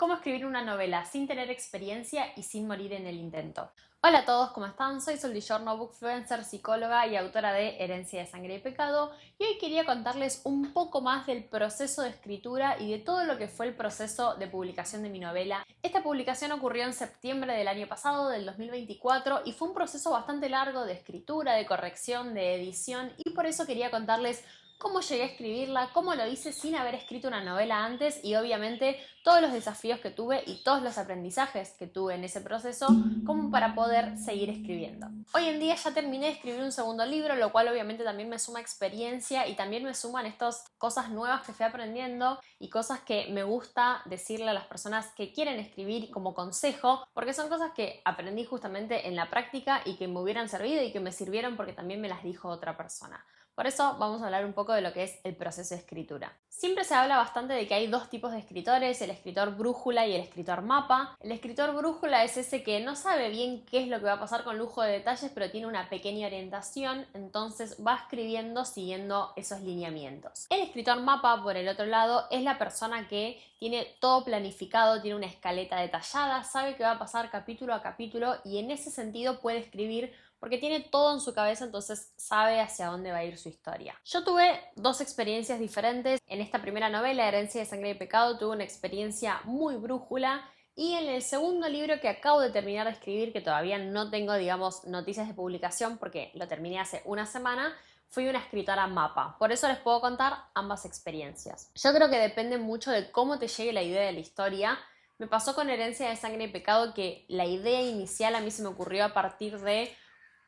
Cómo escribir una novela sin tener experiencia y sin morir en el intento. Hola a todos, ¿cómo están? Soy Sol Di Giorno, bookfluencer, psicóloga y autora de Herencia de Sangre y Pecado, y hoy quería contarles un poco más del proceso de escritura y de todo lo que fue el proceso de publicación de mi novela. Esta publicación ocurrió en septiembre del año pasado, del 2024, y fue un proceso bastante largo de escritura, de corrección, de edición, y por eso quería contarles cómo llegué a escribirla, cómo lo hice sin haber escrito una novela antes y obviamente todos los desafíos que tuve y todos los aprendizajes que tuve en ese proceso como para poder seguir escribiendo. Hoy en día ya terminé de escribir un segundo libro, lo cual obviamente también me suma experiencia y también me suman estas cosas nuevas que fui aprendiendo y cosas que me gusta decirle a las personas que quieren escribir como consejo, porque son cosas que aprendí justamente en la práctica y que me hubieran servido y que me sirvieron porque también me las dijo otra persona. Por eso vamos a hablar un poco de lo que es el proceso de escritura. Siempre se habla bastante de que hay dos tipos de escritores, el escritor brújula y el escritor mapa. El escritor brújula es ese que no sabe bien qué es lo que va a pasar con lujo de detalles, pero tiene una pequeña orientación, entonces va escribiendo siguiendo esos lineamientos. El escritor mapa, por el otro lado, es la persona que tiene todo planificado, tiene una escaleta detallada, sabe qué va a pasar capítulo a capítulo y en ese sentido puede escribir porque tiene todo en su cabeza, entonces sabe hacia dónde va a ir su historia. Yo tuve dos experiencias diferentes. En esta primera novela, Herencia de Sangre y Pecado, tuve una experiencia muy brújula y en el segundo libro que acabo de terminar de escribir, que todavía no tengo, digamos, noticias de publicación porque lo terminé hace una semana, fui una escritora mapa. Por eso les puedo contar ambas experiencias. Yo creo que depende mucho de cómo te llegue la idea de la historia. Me pasó con Herencia de Sangre y Pecado que la idea inicial a mí se me ocurrió a partir de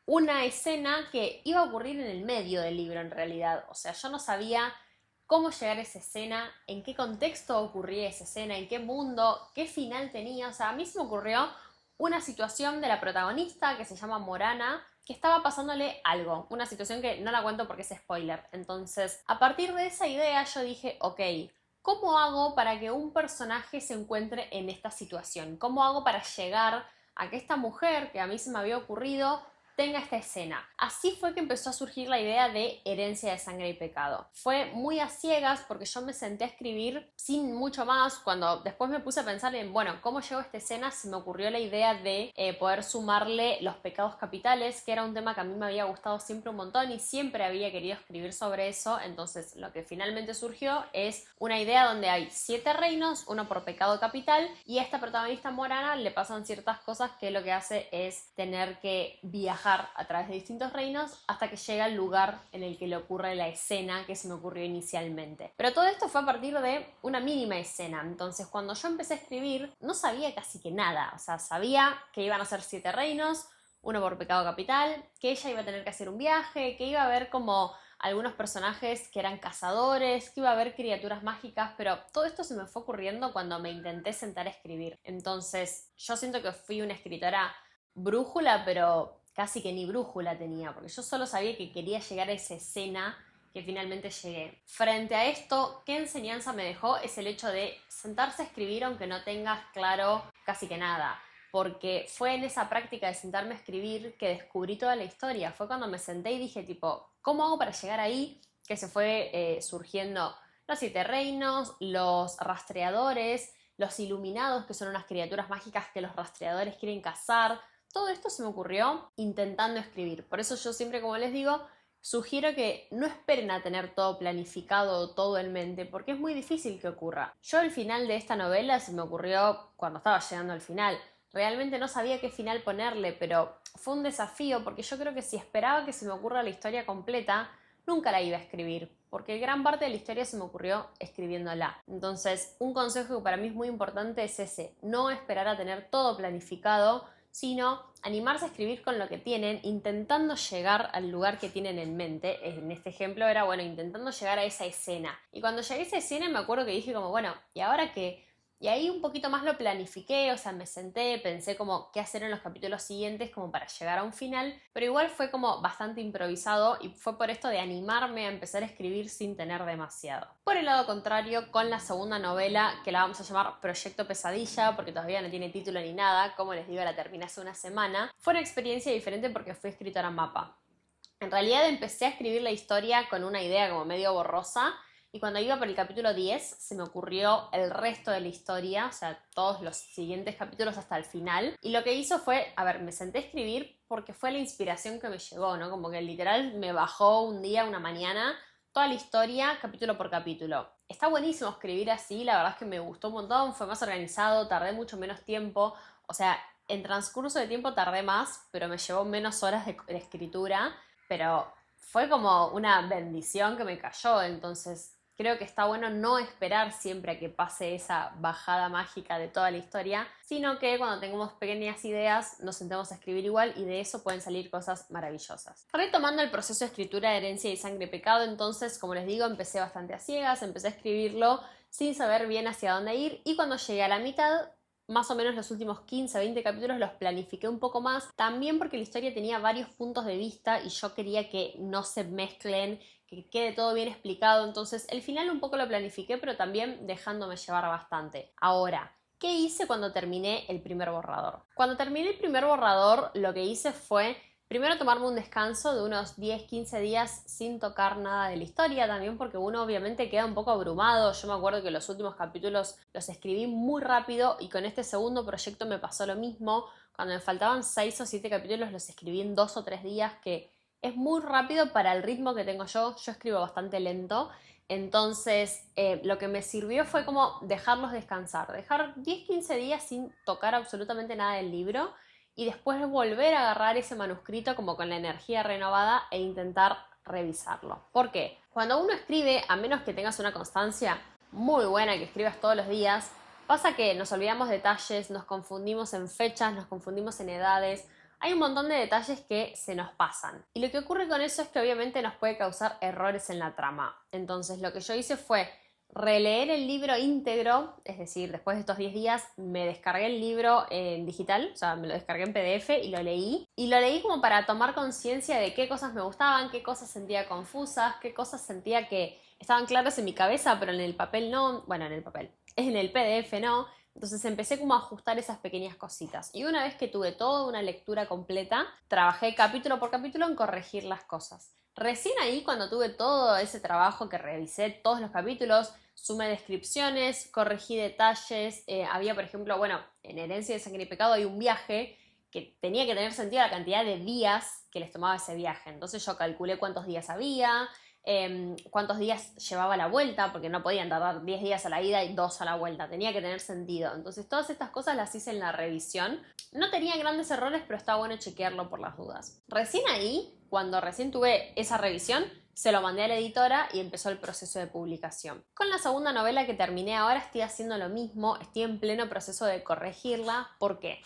una escena que iba a ocurrir en el medio del libro en realidad. O sea, yo no sabía cómo llegar a esa escena, en qué contexto ocurría esa escena, en qué mundo, qué final tenía. O sea, a mí se me ocurrió una situación de la protagonista que se llama Morana, que estaba pasándole algo, una situación que no la cuento porque es spoiler. Entonces, a partir de esa idea yo dije, ok, ¿cómo hago para que un personaje se encuentre en esta situación? ¿Cómo hago para llegar a que esta mujer, que a mí se me había ocurrido, tenga esta escena? Así fue que empezó a surgir la idea de Herencia de Sangre y Pecado. Fue muy a ciegas porque yo me senté a escribir sin mucho más. Cuando después me puse a pensar en, bueno, ¿cómo llego a esta escena? Se me ocurrió la idea de poder sumarle los pecados capitales, que era un tema que a mí me había gustado siempre un montón y siempre había querido escribir sobre eso. Entonces lo que finalmente surgió es una idea donde hay 7 reinos, uno por pecado capital, y a esta protagonista Morana le pasan ciertas cosas que lo que hace es tener que viajar a través de distintos reinos hasta que llega al lugar en el que le ocurre la escena que se me ocurrió inicialmente. Pero todo esto fue a partir de una mínima escena. Entonces cuando yo empecé a escribir no sabía casi que nada. O sea, sabía que iban a ser 7 reinos, uno por pecado capital, que ella iba a tener que hacer un viaje, que iba a haber como algunos personajes que eran cazadores, que iba a haber criaturas mágicas, pero todo esto se me fue ocurriendo cuando me intenté sentar a escribir. Entonces yo siento que fui una escritora brújula, pero casi que ni brújula tenía, porque yo solo sabía que quería llegar a esa escena que finalmente llegué. Frente a esto, ¿qué enseñanza me dejó? Es el hecho de sentarse a escribir aunque no tengas claro casi que nada. Porque fue en esa práctica de sentarme a escribir que descubrí toda la historia. Fue cuando me senté y dije, tipo, ¿cómo hago para llegar ahí? Que se fue surgiendo los 7 reinos, los rastreadores, los iluminados, que son unas criaturas mágicas que los rastreadores quieren cazar. Todo esto se me ocurrió intentando escribir. Por eso yo siempre, como les digo, sugiero que no esperen a tener todo planificado, todo en mente, porque es muy difícil que ocurra. Yo el final de esta novela se me ocurrió cuando estaba llegando al final. Realmente no sabía qué final ponerle, pero fue un desafío porque yo creo que si esperaba que se me ocurra la historia completa, nunca la iba a escribir, porque gran parte de la historia se me ocurrió escribiéndola. Entonces, un consejo que para mí es muy importante es ese, no esperar a tener todo planificado, sino animarse a escribir con lo que tienen, intentando llegar al lugar que tienen en mente. En este ejemplo era, bueno, intentando llegar a esa escena. Y cuando llegué a esa escena me acuerdo que dije como, bueno, ¿y ahora qué? Y ahí un poquito más lo planifiqué, o sea, me senté, pensé como qué hacer en los capítulos siguientes como para llegar a un final, pero igual fue como bastante improvisado y fue por esto de animarme a empezar a escribir sin tener demasiado. Por el lado contrario, con la segunda novela, que la vamos a llamar Proyecto Pesadilla, porque todavía no tiene título ni nada, como les digo, la terminé hace una semana, fue una experiencia diferente porque fui escritora mapa. En realidad empecé a escribir la historia con una idea como medio borrosa y cuando iba por el capítulo 10 se me ocurrió el resto de la historia, o sea, todos los siguientes capítulos hasta el final. Y lo que hizo fue, a ver, me senté a escribir porque fue la inspiración que me llegó, ¿no? Como que literal me bajó un día, una mañana, toda la historia, capítulo por capítulo. Está buenísimo escribir así, la verdad es que me gustó un montón, fue más organizado, tardé mucho menos tiempo, o sea, en transcurso de tiempo tardé más, pero me llevó menos horas de escritura, pero fue como una bendición que me cayó, entonces creo que está bueno no esperar siempre a que pase esa bajada mágica de toda la historia, sino que cuando tengamos pequeñas ideas nos sentemos a escribir igual y de eso pueden salir cosas maravillosas. Retomando el proceso de escritura de Herencia y Sangre y Pecado, entonces, como les digo, empecé bastante a ciegas, empecé a escribirlo sin saber bien hacia dónde ir y cuando llegué a la mitad más o menos los últimos 15, 20 capítulos los planifiqué un poco más, también porque la historia tenía varios puntos de vista y yo quería que no se mezclen, que quede todo bien explicado, entonces el final un poco lo planifiqué, pero también dejándome llevar bastante. Ahora, ¿qué hice cuando terminé el primer borrador? Cuando terminé el primer borrador, lo que hice fue primero tomarme un descanso de unos 10-15 días sin tocar nada de la historia, también porque uno obviamente queda un poco abrumado. Yo me acuerdo que los últimos capítulos los escribí muy rápido y con este segundo proyecto me pasó lo mismo. Cuando me faltaban 6 o 7 capítulos los escribí en 2 o 3 días, que es muy rápido para el ritmo que tengo yo. Yo escribo bastante lento. Entonces, lo que me sirvió fue como dejarlos descansar, dejar 10-15 días sin tocar absolutamente nada del libro y después volver a agarrar ese manuscrito como con la energía renovada e intentar revisarlo. ¿Por qué? Cuando uno escribe, a menos que tengas una constancia muy buena, que escribas todos los días, pasa que nos olvidamos detalles, nos confundimos en fechas, nos confundimos en edades. Hay un montón de detalles que se nos pasan. Y lo que ocurre con eso es que obviamente nos puede causar errores en la trama. Entonces lo que yo hice fue releer el libro íntegro, es decir, después de estos 10 días me descargué el libro en digital, o sea, me lo descargué en PDF y lo leí. Y lo leí como para tomar conciencia de qué cosas me gustaban, qué cosas sentía confusas, qué cosas sentía que estaban claras en mi cabeza, pero en el papel no, bueno, en el papel, es en el PDF no. Entonces empecé como a ajustar esas pequeñas cositas. Y una vez que tuve toda una lectura completa, trabajé capítulo por capítulo en corregir las cosas. Recién ahí, cuando tuve todo ese trabajo que revisé todos los capítulos, sumé descripciones, corregí detalles. Había, por ejemplo, bueno, en Herencia de Sangre y Pecado hay un viaje que tenía que tener sentido la cantidad de días que les tomaba ese viaje. Entonces yo calculé cuántos días había, cuántos días llevaba la vuelta, porque no podían tardar 10 días a la ida y 2 a la vuelta, tenía que tener sentido. Entonces todas estas cosas las hice en la revisión. No tenía grandes errores, pero está bueno chequearlo por las dudas. Recién ahí, cuando recién tuve esa revisión, se lo mandé a la editora y empezó el proceso de publicación. Con la segunda novela que terminé ahora estoy haciendo lo mismo, estoy en pleno proceso de corregirla. ¿Por qué?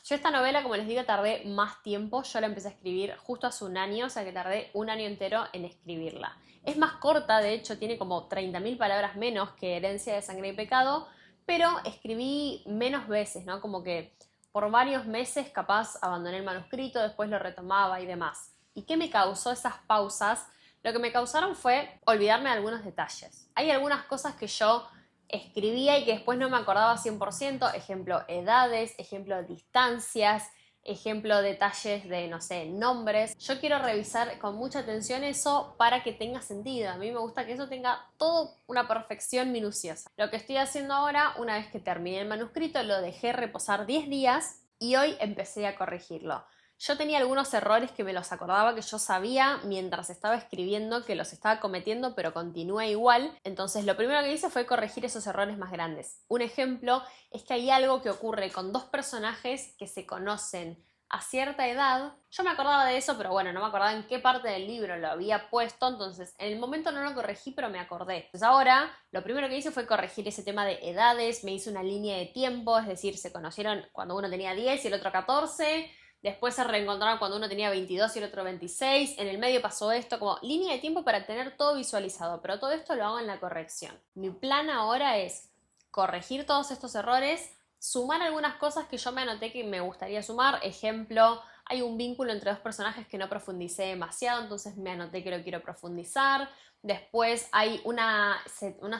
Yo esta novela, como les digo, tardé más tiempo. Yo la empecé a escribir justo hace un año, o sea que tardé un año entero en escribirla. Es más corta, de hecho, tiene como 30.000 palabras menos que Herencia de Sangre y Pecado, pero escribí menos veces, ¿no? Como que por varios meses capaz abandoné el manuscrito, después lo retomaba y demás. ¿Y qué me causó esas pausas? Lo que me causaron fue olvidarme de algunos detalles. Hay algunas cosas que yo escribía y que después no me acordaba 100%, ejemplo edades, ejemplo distancias, ejemplo detalles de, no sé, nombres. Yo quiero revisar con mucha atención eso para que tenga sentido. A mí me gusta que eso tenga todo una perfección minuciosa. Lo que estoy haciendo ahora, una vez que terminé el manuscrito, lo dejé reposar 10 días y hoy empecé a corregirlo. Yo tenía algunos errores que me los acordaba, que yo sabía mientras estaba escribiendo que los estaba cometiendo, pero continué igual. Entonces lo primero que hice fue corregir esos errores más grandes. Un ejemplo es que hay algo que ocurre con dos personajes que se conocen a cierta edad. Yo me acordaba de eso, pero bueno, no me acordaba en qué parte del libro lo había puesto, entonces en el momento no lo corregí, pero me acordé. Entonces ahora lo primero que hice fue corregir ese tema de edades, me hice una línea de tiempo, es decir, se conocieron cuando uno tenía 10 y el otro 14. Después se reencontraron cuando uno tenía 22 y el otro 26. En el medio pasó esto, como línea de tiempo para tener todo visualizado. Pero todo esto lo hago en la corrección. Mi plan ahora es corregir todos estos errores, sumar algunas cosas que yo me anoté que me gustaría sumar. Ejemplo, hay un vínculo entre dos personajes que no profundicé demasiado, entonces me anoté que lo quiero profundizar. Después hay una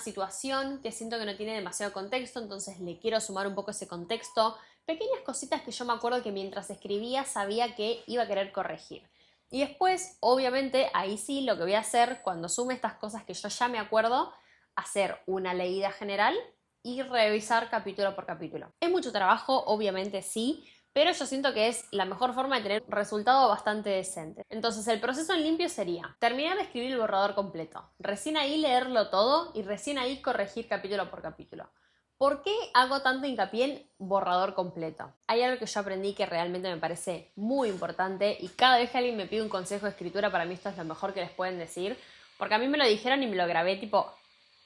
situación que siento que no tiene demasiado contexto, entonces le quiero sumar un poco ese contexto. Pequeñas cositas que yo me acuerdo que mientras escribía sabía que iba a querer corregir. Y después, obviamente, ahí sí lo que voy a hacer cuando sume estas cosas que yo ya me acuerdo, hacer una leída general y revisar capítulo por capítulo. Es mucho trabajo, obviamente sí, pero yo siento que es la mejor forma de tener un resultado bastante decente. Entonces el proceso en limpio sería terminar de escribir el borrador completo, recién ahí leerlo todo y recién ahí corregir capítulo por capítulo. ¿Por qué hago tanto hincapié en borrador completo? Hay algo que yo aprendí que realmente me parece muy importante y cada vez que alguien me pide un consejo de escritura, para mí esto es lo mejor que les pueden decir, porque a mí me lo dijeron y me lo grabé tipo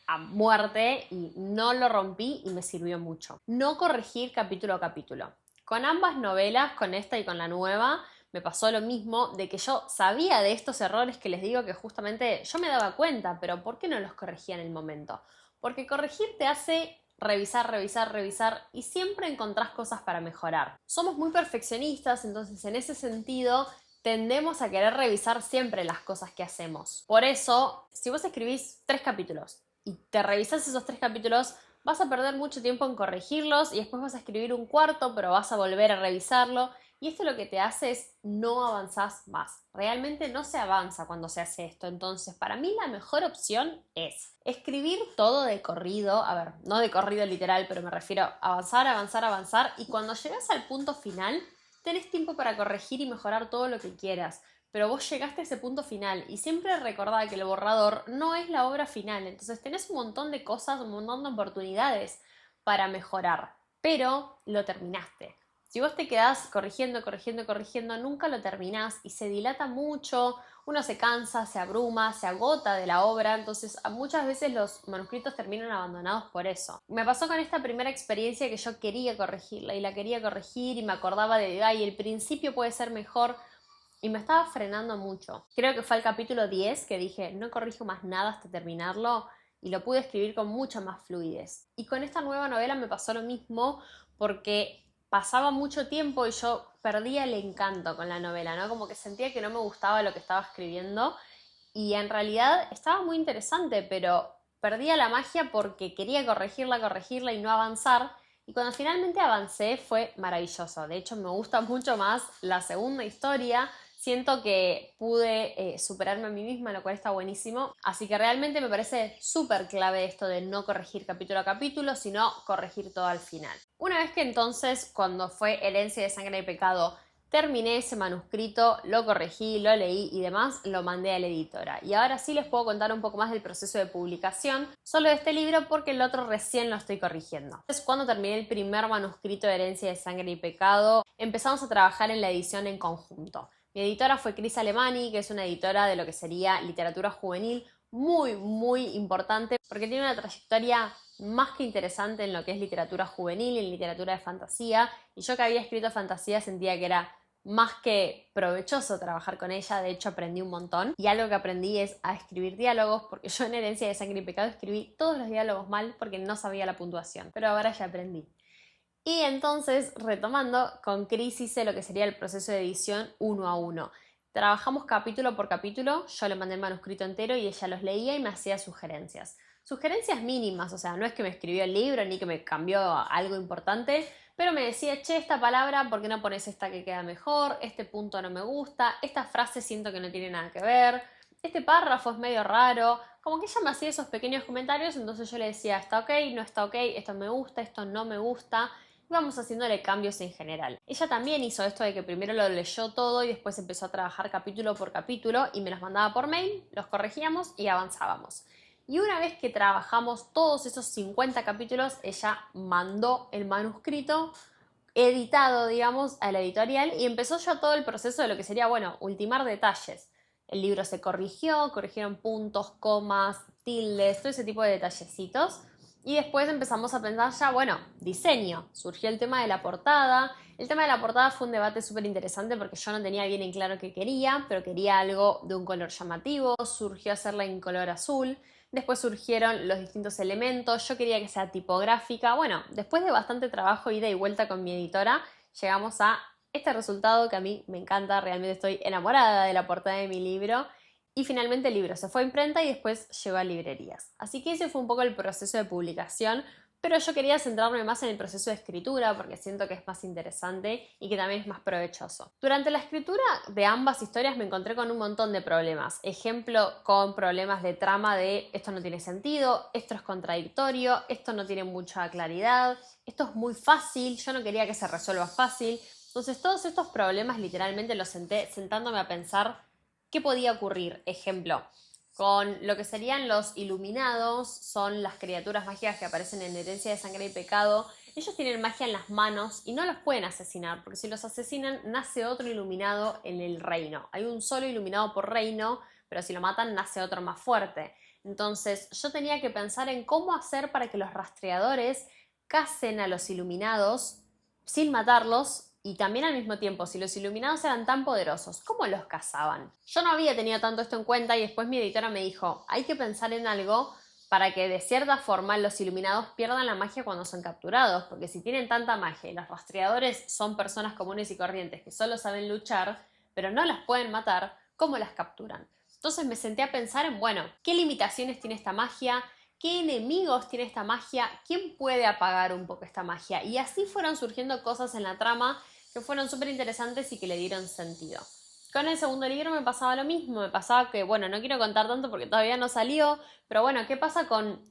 a muerte y no lo rompí y me sirvió mucho. No corregir capítulo a capítulo. Con ambas novelas, con esta y con la nueva, me pasó lo mismo de que yo sabía de estos errores que les digo que justamente yo me daba cuenta, pero ¿por qué no los corregía en el momento? Porque corregir te hace revisar, revisar, revisar y siempre encontrás cosas para mejorar. Somos muy perfeccionistas, entonces en ese sentido tendemos a querer revisar siempre las cosas que hacemos. Por eso, si vos escribís 3 capítulos y te revisas esos 3 capítulos, vas a perder mucho tiempo en corregirlos y después vas a escribir un cuarto, pero vas a volver a revisarlo. Y esto lo que te hace es no avanzás más. Realmente no se avanza cuando se hace esto. Entonces, para mí la mejor opción es escribir todo de corrido. A ver, no de corrido literal, pero me refiero a avanzar, avanzar, avanzar. Y cuando llegas al punto final, tenés tiempo para corregir y mejorar todo lo que quieras. Pero vos llegaste a ese punto final y siempre recordá que el borrador no es la obra final, entonces tenés un montón de cosas, un montón de oportunidades para mejorar, pero lo terminaste. Si vos te quedás corrigiendo, corrigiendo, corrigiendo, nunca lo terminás y se dilata mucho, uno se cansa, se abruma, se agota de la obra, entonces muchas veces los manuscritos terminan abandonados por eso. Me pasó con esta primera experiencia que yo quería corregirla y la quería corregir y me acordaba de, ay, el principio puede ser mejor, y me estaba frenando mucho. Creo que fue el capítulo 10 que dije, no corrijo más nada hasta terminarlo y lo pude escribir con mucha más fluidez. Y con esta nueva novela me pasó lo mismo porque pasaba mucho tiempo y yo perdía el encanto con la novela, ¿no? Como que sentía que no me gustaba lo que estaba escribiendo y en realidad estaba muy interesante, pero perdía la magia porque quería corregirla, corregirla y no avanzar. Y cuando finalmente avancé fue maravilloso. De hecho, me gusta mucho más la segunda historia. Siento que pude superarme a mí misma, lo cual está buenísimo. Así que realmente me parece súper clave esto de no corregir capítulo a capítulo, sino corregir todo al final. Una vez que entonces, cuando fue Herencia de Sangre y Pecado, terminé ese manuscrito, lo corregí, lo leí y demás, lo mandé a la editora. Y ahora sí les puedo contar un poco más del proceso de publicación, solo de este libro porque el otro recién lo estoy corrigiendo. Entonces, cuando terminé el primer manuscrito de Herencia de Sangre y Pecado, empezamos a trabajar en la edición en conjunto. Mi editora fue Cris Alemani, que es una editora de lo que sería literatura juvenil, muy importante porque tiene una trayectoria más que interesante en lo que es literatura juvenil y en literatura de fantasía, y yo que había escrito fantasía sentía que era más que provechoso trabajar con ella. De hecho aprendí un montón y algo que aprendí es a escribir diálogos, porque yo en Herencia de Sangre y Pecado escribí todos los diálogos mal porque no sabía la puntuación, pero ahora ya aprendí. Y entonces, retomando, con Cris hice lo que sería el proceso de edición uno a uno. Trabajamos capítulo por capítulo, yo le mandé el manuscrito entero y ella los leía y me hacía sugerencias. Sugerencias mínimas, o sea, no es que me escribió el libro ni que me cambió algo importante, pero me decía, che, esta palabra, ¿por qué no pones esta que queda mejor? Este punto no me gusta, esta frase siento que no tiene nada que ver, este párrafo es medio raro. Como que ella me hacía esos pequeños comentarios, entonces yo le decía, está ok, no está ok, esto me gusta, esto no me gusta. Íbamos haciéndole cambios en general. Ella también hizo esto de que primero lo leyó todo y después empezó a trabajar capítulo por capítulo y me los mandaba por mail, los corregíamos y avanzábamos. Y una vez que trabajamos todos esos 50 capítulos, ella mandó el manuscrito editado, digamos, a la editorial y empezó ya todo el proceso de lo que sería, bueno, ultimar detalles. El libro se corrigió, corrigieron puntos, comas, tildes, todo ese tipo de detallecitos. Y después empezamos a pensar ya, bueno, diseño. Surgió el tema de la portada. El tema de la portada fue un debate súper interesante porque yo no tenía bien en claro qué quería, pero quería algo de un color llamativo. Surgió hacerla en color azul. Después surgieron los distintos elementos. Yo quería que sea tipográfica. Bueno, después de bastante trabajo, ida y vuelta con mi editora, llegamos a este resultado que a mí me encanta. Realmente estoy enamorada de la portada de mi libro. Y finalmente el libro se fue a imprenta y después llegó a librerías. Así que ese fue un poco el proceso de publicación, pero yo quería centrarme más en el proceso de escritura porque siento que es más interesante y que también es más provechoso. Durante la escritura de ambas historias me encontré con un montón de problemas. Ejemplo, con problemas de trama de esto no tiene sentido, esto es contradictorio, esto no tiene mucha claridad, esto es muy fácil, yo no quería que se resuelva fácil. Entonces todos estos problemas literalmente los senté sentándome a pensar qué podía ocurrir. Ejemplo, con lo que serían los iluminados, son las criaturas mágicas que aparecen en Herencia de Sangre y Pecado. Ellos tienen magia en las manos y no los pueden asesinar, porque si los asesinan nace otro iluminado en el reino. Hay un solo iluminado por reino, pero si lo matan nace otro más fuerte. Entonces yo tenía que pensar en cómo hacer para que los rastreadores casen a los iluminados sin matarlos y también al mismo tiempo, si los iluminados eran tan poderosos, ¿cómo los cazaban? Yo no había tenido tanto esto en cuenta y después mi editora me dijo, hay que pensar en algo para que de cierta forma los iluminados pierdan la magia cuando son capturados, porque si tienen tanta magia y los rastreadores son personas comunes y corrientes que solo saben luchar, pero no las pueden matar, ¿cómo las capturan? Entonces me senté a pensar en, bueno, ¿qué limitaciones tiene esta magia? ¿Qué enemigos tiene esta magia? ¿Quién puede apagar un poco esta magia? Y así fueron surgiendo cosas en la trama que fueron súper interesantes y que le dieron sentido. Con el segundo libro me pasaba lo mismo, me pasaba que, bueno, no quiero contar tanto porque todavía no salió, pero bueno, ¿qué pasa con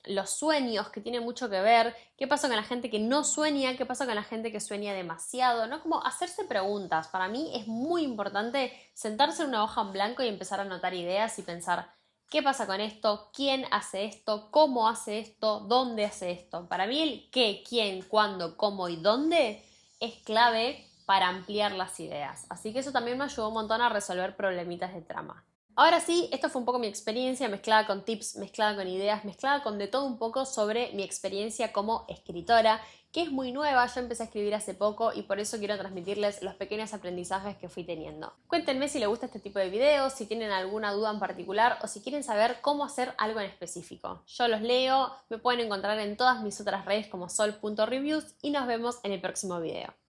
los sueños? Que tiene mucho que ver, ¿qué pasa con la gente que no sueña? ¿Qué pasa con la gente que sueña demasiado? ¿No? Como hacerse preguntas. Para mí es muy importante sentarse en una hoja en blanco y empezar a anotar ideas y pensar, ¿qué pasa con esto? ¿Quién hace esto? ¿Cómo hace esto? ¿Dónde hace esto? Para mí el qué, quién, cuándo, cómo y dónde es clave para ampliar las ideas. Así que eso también me ayudó un montón a resolver problemitas de trama. Ahora sí, esto fue un poco mi experiencia mezclada con tips, mezclada con ideas, mezclada con de todo un poco sobre mi experiencia como escritora, que es muy nueva, yo empecé a escribir hace poco y por eso quiero transmitirles los pequeños aprendizajes que fui teniendo. Cuéntenme si les gusta este tipo de videos, si tienen alguna duda en particular o si quieren saber cómo hacer algo en específico. Yo los leo, me pueden encontrar en todas mis otras redes como sol.reviews y nos vemos en el próximo video.